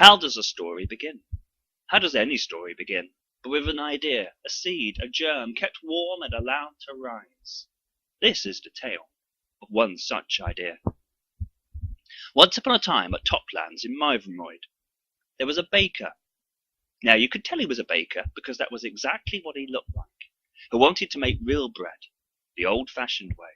How does a story begin? How does any story begin? But with an idea, a seed, a germ, kept warm and allowed to rise. This is the tale of one such idea. Once upon a time at Toplands in Myvenroyd, there was a baker. Now you could tell he was a baker because that was exactly what he looked like, who wanted to make real bread, the old-fashioned way,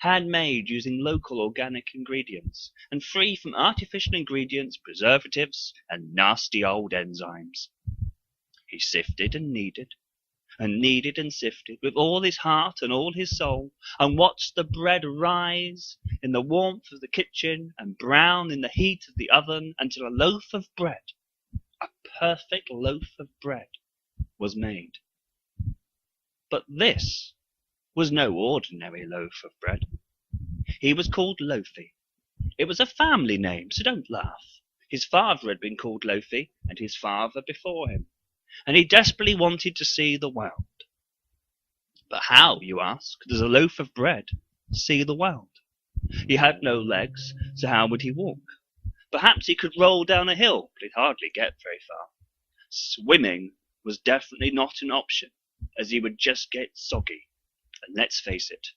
handmade using local organic ingredients and free from artificial ingredients, preservatives, and nasty old enzymes. He sifted and kneaded and sifted with all his heart and all his soul, and watched the bread rise in the warmth of the kitchen and brown in the heat of the oven until a loaf of bread, a perfect loaf of bread, was made. But this was no ordinary loaf of bread. He was called Loafie. It was a family name, so don't laugh. His father had been called Loafie, and his father before him, and he desperately wanted to see the world. But how, you ask, does a loaf of bread see the world? He had no legs, so how would he walk? Perhaps he could roll down a hill, but he'd hardly get very far. Swimming was definitely not an option, as he would just get soggy. And let's face it,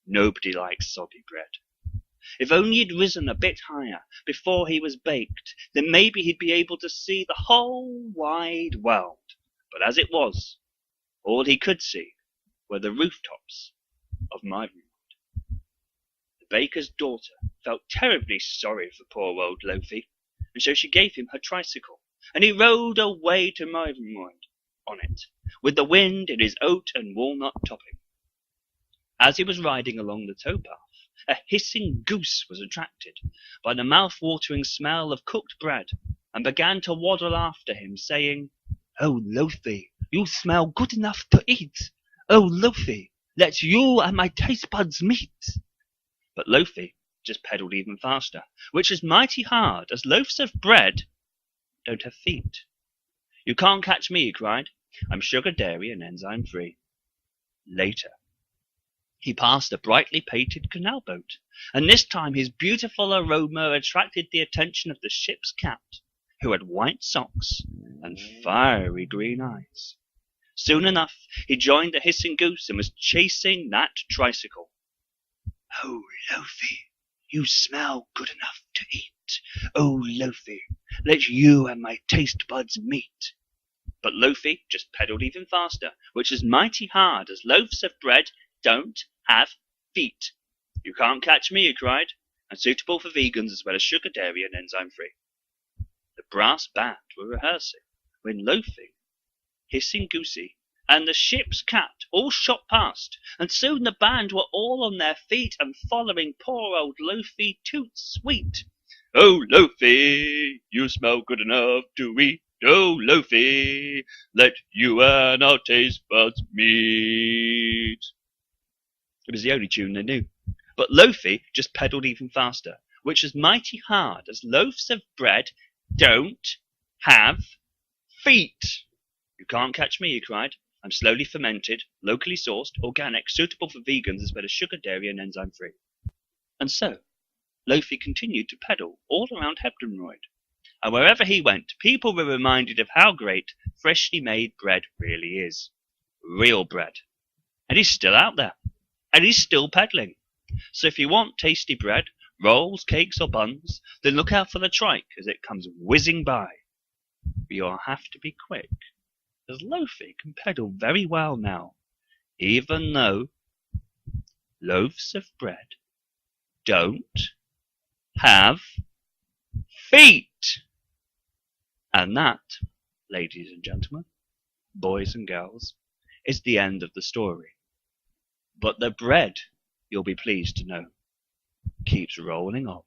nobody likes soggy bread. If only he'd risen a bit higher before he was baked, then maybe he'd be able to see the whole wide world. But as it was, all he could see were the rooftops of Myvenroyd. The baker's daughter felt terribly sorry for poor old Loafie, and so she gave him her tricycle, and he rode away to Myvenroyd on it, with the wind in his oat and walnut topping. As he was riding along the towpath, a hissing goose was attracted by the mouth-watering smell of cooked bread, and began to waddle after him, saying, "Oh, Loafie, you smell good enough to eat. Oh, Loafie, let you and my taste buds meet." But Loafie just pedalled even faster, which is mighty hard, as loaves of bread don't have feet. "You can't catch me," he cried. "I'm sugar, dairy, and enzyme free." Later, he passed a brightly painted canal boat, and this time his beautiful aroma attracted the attention of the ship's captain, who had white socks and fiery green eyes. Soon enough he joined the hissing goose and was chasing that tricycle. "Oh, Loafie, you smell good enough to eat. Oh, Loafie, let you and my taste buds meet." But Loafie just pedalled even faster, which is mighty hard, as loaves of bread don't have feet. "You can't catch me," he cried, "and suitable for vegans as well as sugar, dairy, and enzyme free." The brass band were rehearsing when Loafie, hissing goosey, and the ship's cat all shot past, and soon the band were all on their feet and following poor old Loafie toots sweet. "Oh, Loafie, you smell good enough to eat. Oh, Loafie, let you and our taste buds meet." It was the only tune they knew. But Loafie just pedalled even faster, which is mighty hard, as loaves of bread don't have feet. "You can't catch me," he cried. "I'm slowly fermented, locally sourced, organic, suitable for vegans as well as sugar, dairy, and enzyme free." And so Loafie continued to pedal all around Hebdenroyd, and wherever he went, people were reminded of how great freshly made bread really is. Real bread. And he's still out there. And he's still peddling. So if you want tasty bread, rolls, cakes, or buns, then look out for the trike as it comes whizzing by. But you'll have to be quick, as Loafie can pedal very well now, even though loaves of bread don't have feet. And that, ladies and gentlemen, boys and girls, is the end of the story. But the bread, you'll be pleased to know, keeps rolling on.